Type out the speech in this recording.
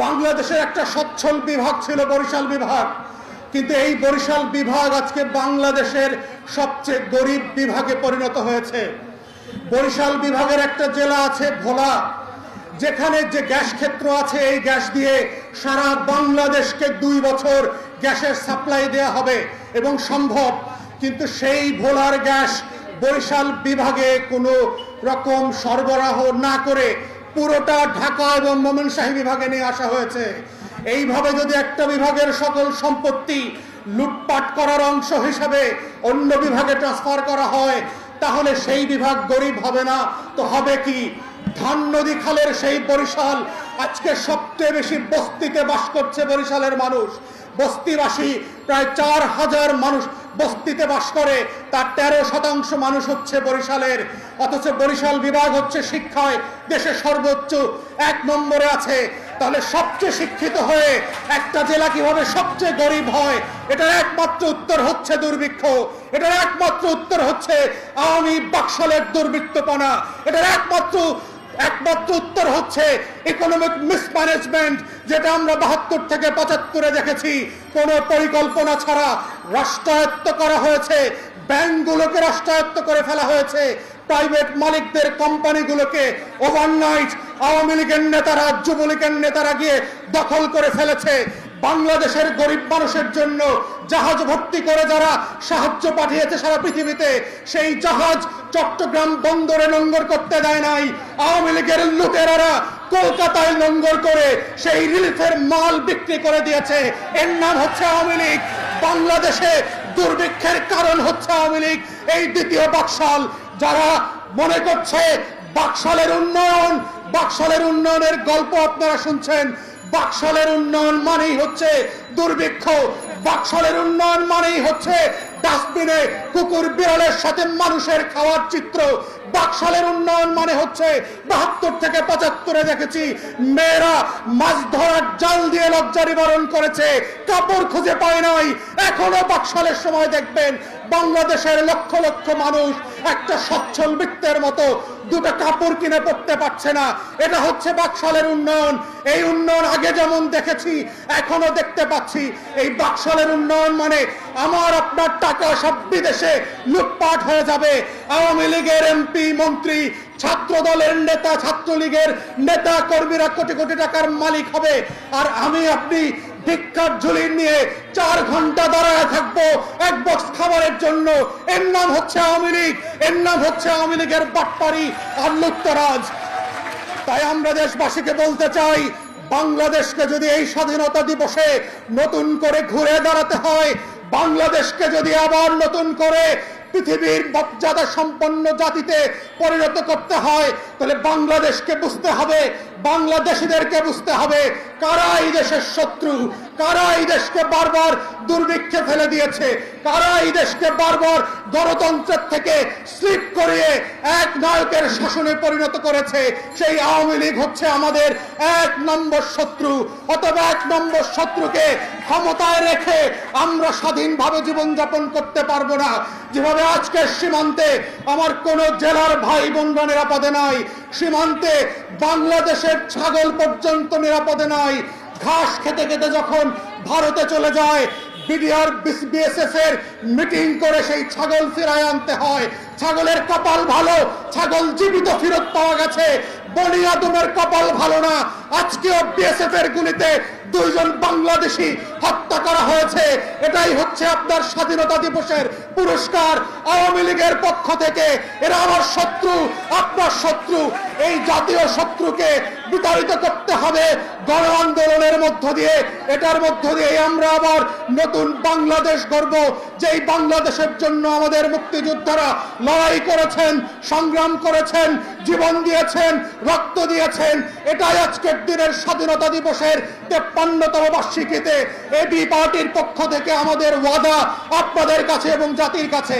বাংলাদেশের একটা সচ্ছল বিভাগ ছিল বরিশাল বিভাগ, কিন্তু এই বরিশাল বিভাগ আজকে বাংলাদেশের সবচেয়ে গরিব বিভাগে পরিণত হয়েছে। বরিশাল বিভাগের একটা জেলা আছে ভোলা, যেখানে যে গ্যাস ক্ষেত্র আছে এই গ্যাস দিয়ে সারা বাংলাদেশকে 2 বছর গ্যাসের সাপ্লাই দেয়া হবে এবং সম্ভব, কিন্তু সেই ভোলার গ্যাস বরিশাল বিভাগে কোনো রকম সরবরাহ না করে পুরোটা ঢাকা এবং ময়মনসিংহ বিভাগে নিয়ে আসা হয়েছে। এইভাবে যদি একটা বিভাগের সকল সম্পত্তি লুটপাট করার অংশ হিসাবে অন্য বিভাগে ট্রান্সফার করা হয়, তাহলে সেই বিভাগ গরিব হবে না তো হবে কি? ধান নদী খালের সেই বরিশাল আজকে সবচেয়ে বেশি বস্তিতে বাস করছে বরিশালের মানুষ। বস্তিবাসী প্রায় 4000 মানুষ বস্তিতে বাস করে, তার 13% মানুষ হচ্ছে বরিশালের। অথচ বরিশাল বিভাগ হচ্ছে শিক্ষায় দেশে সর্বোচ্চ 1 নম্বরে আছে। তাহলে সবচেয়ে শিক্ষিত হয়ে একটা জেলা কিভাবে সবচেয়ে গরিব হয়? এটার একমাত্র উত্তর হচ্ছে দুর্ভিক্ষ, এটার একমাত্র উত্তর হচ্ছে আওয়ামী বাকশালের দুর্বৃত্তপনা, এটার একমাত্র উত্তর হচ্ছে ইকোনমিক মিসম্যানেজমেন্ট, যেটা আমরা 72 থেকে 75-এ দেখেছি। কোনো পরিকল্পনা ছাড়া রাষ্ট্রায়ত্ত করা হয়েছে, ব্যাংকগুলোকে রাষ্ট্রায়ত্ত করে ফেলা হয়েছে, প্রাইভেট মালিকদের কোম্পানিগুলোকে ওভারনাইট আওয়ামী লীগের নেতারা, যুবলীগের নেতারা গিয়ে দখল করে ফেলেছে। বাংলাদেশের গরিব মানুষের জন্য জাহাজ ভর্তি করে যারা সাহায্য পাঠিয়েছে সারা পৃথিবীতে, সেই জাহাজ চট্টগ্রাম বন্দরে নোঙ্গর করতে দেয় নাই। আওয়ামী লীগের লুটেরারা কলকাতায় নোঙ্গর করে সেই রিলিফের মাল বিক্রি করে দিয়েছে। এর নাম হচ্ছে আওয়ামী লীগ। বাংলাদেশে দুর্ভিক্ষের কারণ হচ্ছে আওয়ামী লীগ, এই দ্বিতীয় বাকশাল। যারা মনে করছে বাকশালের উন্নয়নের গল্প আপনারা শুনছেন, বাকশালের উন্নয়ন মানেই হচ্ছে দুর্ভিক্ষ, বাকশালের উন্নয়ন মানেই হচ্ছে ডাস্টবিনে কুকুর বিড়ালের সাথে মানুষের খাওয়ার চিত্র। বাকশালের উন্নয়ন মানে হচ্ছে 72 থেকে 75-এ দেখেছি মেয়েরা মাছ ধরার জাল দিয়ে লজ্জা নিবারণ করেছে, কাপড় খুঁজে পায় নাই। এখনো বাকশালের সময় দেখবেন বাংলাদেশের লক্ষ লক্ষ মানুষ একটা সচ্ছল বৃত্তের মতো 2টা কাপড় কিনে পড়তে পারছে না। এটা হচ্ছে বাকশালের উন্নয়ন। এই উন্নয়ন আগে যেমন দেখেছি এখনো দেখতে পাচ্ছি। এই বাকশালের উন্নয়ন মানে আমার আপনার টাকা সব বিদেশে লুটপাট হয়ে যাবে। আওয়ামী লীগের এমপি মন্ত্রী, ছাত্র দলের নেতা, ছাত্রলীগের নেতা কর্মীরা কোটি কোটি টাকার মালিক হবে, আর আমি আপনি ভিক্ষার ঝুলি নিয়ে 4 ঘন্টা দাঁড়ায় থাকবো 1 বক্স খাবারের জন্য। এর নাম হচ্ছে আওয়ামী লীগ, এর নাম হচ্ছে আওয়ামী লীগের বাটপারি আর লুটতরাজ। তাই আমরা দেশবাসীকে বলতে চাই, বাংলাদেশকে যদি এই স্বাধীনতা দিবসে নতুন করে ঘুরে দাঁড়াতে হয়, বাংলাদেশকে যদি আবার নতুন করে পৃথিবীর মর্যাদা সম্পন্ন জাতিতে পরিণত করতে হয়, তাহলে বাংলাদেশকে বুঝতে হবে, বাংলাদেশিদেরকে বুঝতে হবে কারা এই দেশের শত্রু, কারা এই দেশকে বারবার দুর্ভিক্ষে ফেলে দিয়েছে, কারা এই দেশকে বারবার গণতন্ত্রের থেকে স্লিপ করিয়ে এক নায়কের শাসনে পরিণত করেছে। সেই আওয়ামী লীগ হচ্ছে আমাদের 1 নম্বর শত্রু। অথবা 1 নম্বর শত্রুকে ক্ষমতায় রেখে আমরা স্বাধীনভাবে জীবনযাপন করতে পারবো না। যেভাবে আজকের সীমান্তে আমার কোন জেলার ভাই বোনরা নিরাপদে নাই, সীমান্তে বাংলাদেশের ছাগল পর্যন্ত নিরাপদে নাই। ঘাস খেতে খেতে যখন ভারতে চলে যায়, বিডিআর বিএসএফ এর মিটিং করে সেই ছাগল ফিরায় আনতে হয়। ছাগলের কপাল ভালো, ছাগল জীবিত ফেরত পাওয়া গেছে। বনি আদমের কপাল ভালো না, আজকেও বিএসএফ এর গুলিতে 2 জন বাংলাদেশি হত্যা করা হয়েছে। এটাই হচ্ছে আপনার স্বাধীনতা দিবসের পুরস্কার আওয়ামী লীগের পক্ষ থেকে। এরা আমার শত্রু, আপনার শত্রু। এই জাতীয় শত্রুকে বিতাড়িত করতে হবে গণ আন্দোলনের মধ্য দিয়ে। এটার মধ্য দিয়ে আমরা আবার নতুন বাংলাদেশ গড়ব, যেই বাংলাদেশের জন্য আমাদের মুক্তিযোদ্ধারা লড়াই করেছেন, সংগ্রাম করেছেন, জীবন দিয়েছেন, রক্ত দিয়েছেন। এটাই আজকের দিনের স্বাধীনতা দিবসের 53তম বার্ষিকীতে এবি পার্টির পক্ষ থেকে আমাদের ওয়াদা আপনাদের কাছে এবং জাতির কাছে।